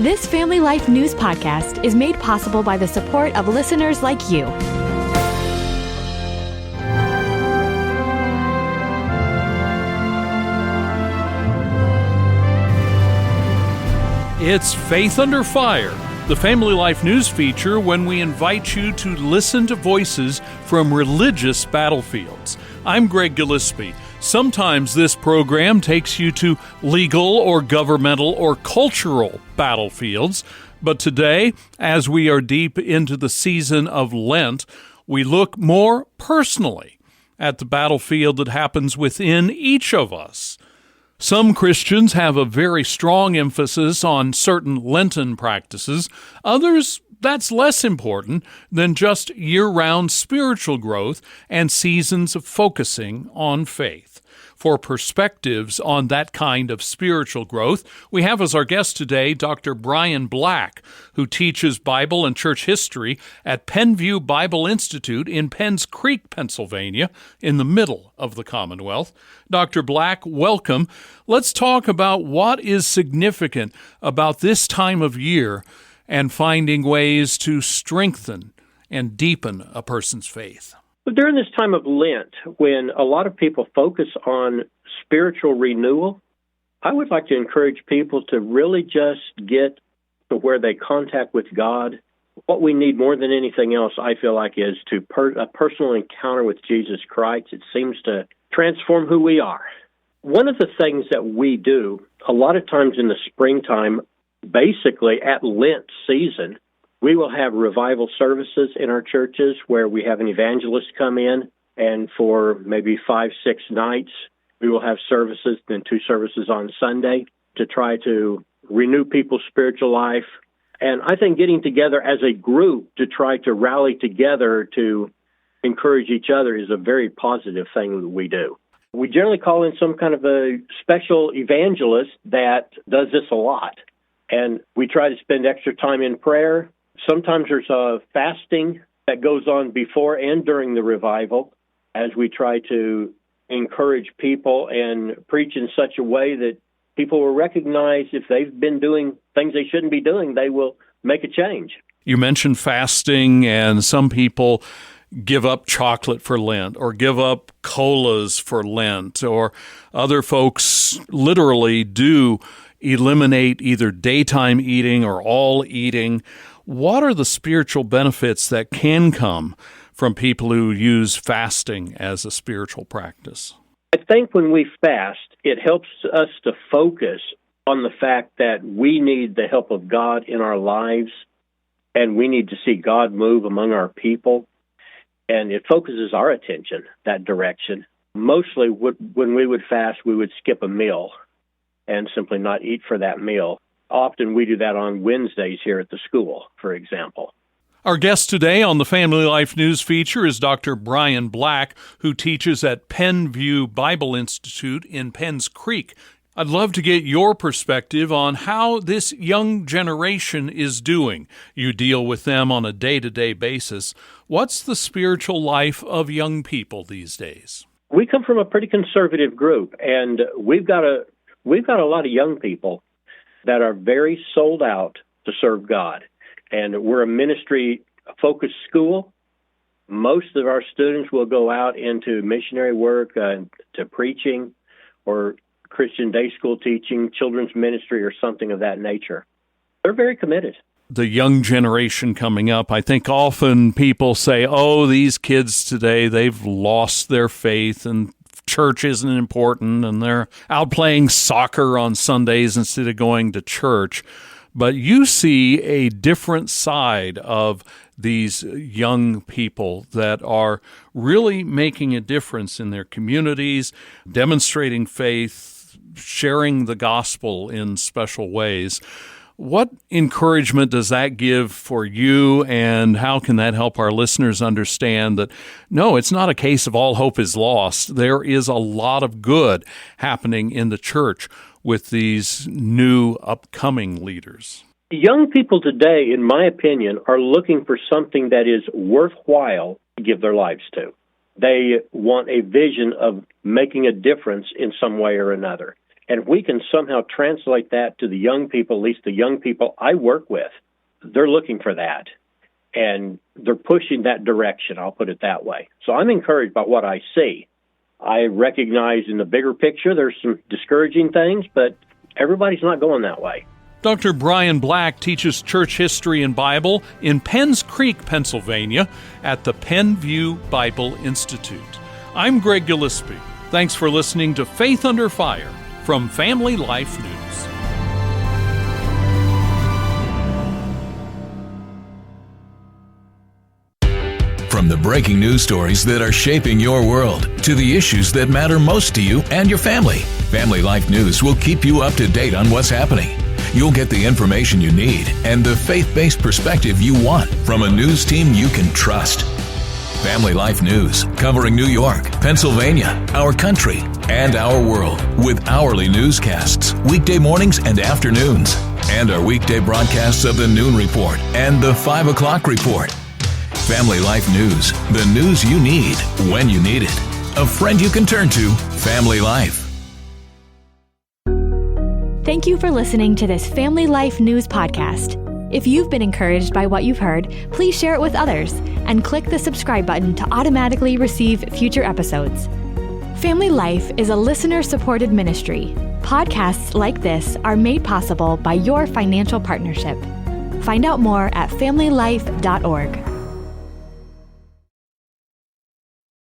This Family Life News podcast is made possible by the support of listeners like you. It's Faith Under Fire, the Family Life News feature when we invite you to listen to voices from religious battlefields. I'm Greg Gillespie. Sometimes this program takes you to legal or governmental or cultural battlefields, but today, as we are deep into the season of Lent, we look more personally at the battlefield that happens within each of us. Some Christians have a very strong emphasis on certain Lenten practices. Others, that's less important than just year-round spiritual growth and seasons of focusing on faith. For perspectives on that kind of spiritual growth, we have as our guest today Dr. Brian Black, who teaches Bible and church history at Penn View Bible Institute in Penns Creek, Pennsylvania, in the middle of the Commonwealth. Dr. Black, welcome. Let's talk about what is significant about this time of year and finding ways to strengthen and deepen a person's faith. During this time of Lent, when a lot of people focus on spiritual renewal, I would like to encourage people to really just get to where they contact with God. What we need more than anything else, I feel like, is a personal encounter with Jesus Christ. It seems to transform who we are. One of the things that we do a lot of times in the springtime, basically at Lent season, we will have revival services in our churches where we have an evangelist come in, and for maybe 5-6 nights, we will have services, then 2 services on Sunday to try to renew people's spiritual life. And I think getting together as a group to try to rally together to encourage each other is a very positive thing that we do. We generally call in some kind of a special evangelist that does this a lot. And we try to spend extra time in prayer. Sometimes there's a fasting that goes on before and during the revival as we try to encourage people and preach in such a way that people will recognize if they've been doing things they shouldn't be doing, they will make a change. You mentioned fasting, and some people give up chocolate for Lent or give up colas for Lent, or other folks literally do eliminate either daytime eating or all eating. What are the spiritual benefits that can come from people who use fasting as a spiritual practice? I think when we fast, it helps us to focus on the fact that we need the help of God in our lives, and we need to see God move among our people, and it focuses our attention that direction. Mostly when we would fast, we would skip a meal and simply not eat for that meal. Often we do that on Wednesdays here at the school, for example. Our guest today on the Family Life News feature is Dr. Brian Black, who teaches at Penn View Bible Institute in Penns Creek. I'd love to get your perspective on how this young generation is doing. You deal with them on a day-to-day basis. What's the spiritual life of young people these days? We come from a pretty conservative group, and we've got a lot of young people that are very sold out to serve God. And we're a ministry-focused school. Most of our students will go out into missionary work, to preaching, or Christian day school teaching, children's ministry, or something of that nature. They're very committed. The young generation coming up, I think often people say, oh, these kids today, they've lost their faith and church isn't important, and they're out playing soccer on Sundays instead of going to church. But you see a different side of these young people that are really making a difference in their communities, demonstrating faith, sharing the gospel in special ways. What encouragement does that give for you, and how can that help our listeners understand that, no, it's not a case of all hope is lost. There is a lot of good happening in the church with these new upcoming leaders? Young people today, in my opinion, are looking for something that is worthwhile to give their lives to. They want a vision of making a difference in some way or another. And we can somehow translate that to the young people, at least the young people I work with. They're looking for that, and they're pushing that direction, I'll put it that way. So I'm encouraged by what I see. I recognize in the bigger picture there's some discouraging things, but everybody's not going that way. Dr. Brian Black teaches church history and Bible in Penns Creek, Pennsylvania, at the Penn View Bible Institute. I'm Greg Gillespie. Thanks for listening to Faith Under Fire from Family Life News. From the breaking news stories that are shaping your world to the issues that matter most to you and your family, Family Life News will keep you up to date on what's happening. You'll get the information you need and the faith-based perspective you want from a news team you can trust. Family Life News, covering New York, Pennsylvania, our country, and our world, with hourly newscasts, weekday mornings and afternoons, and our weekday broadcasts of the Noon Report and the 5 o'clock Report. Family Life News, the news you need when you need it. A friend you can turn to, Family Life. Thank you for listening to this Family Life News podcast. If you've been encouraged by what you've heard, please share it with others and click the subscribe button to automatically receive future episodes. Family Life is a listener-supported ministry. Podcasts like this are made possible by your financial partnership. Find out more at familylife.org.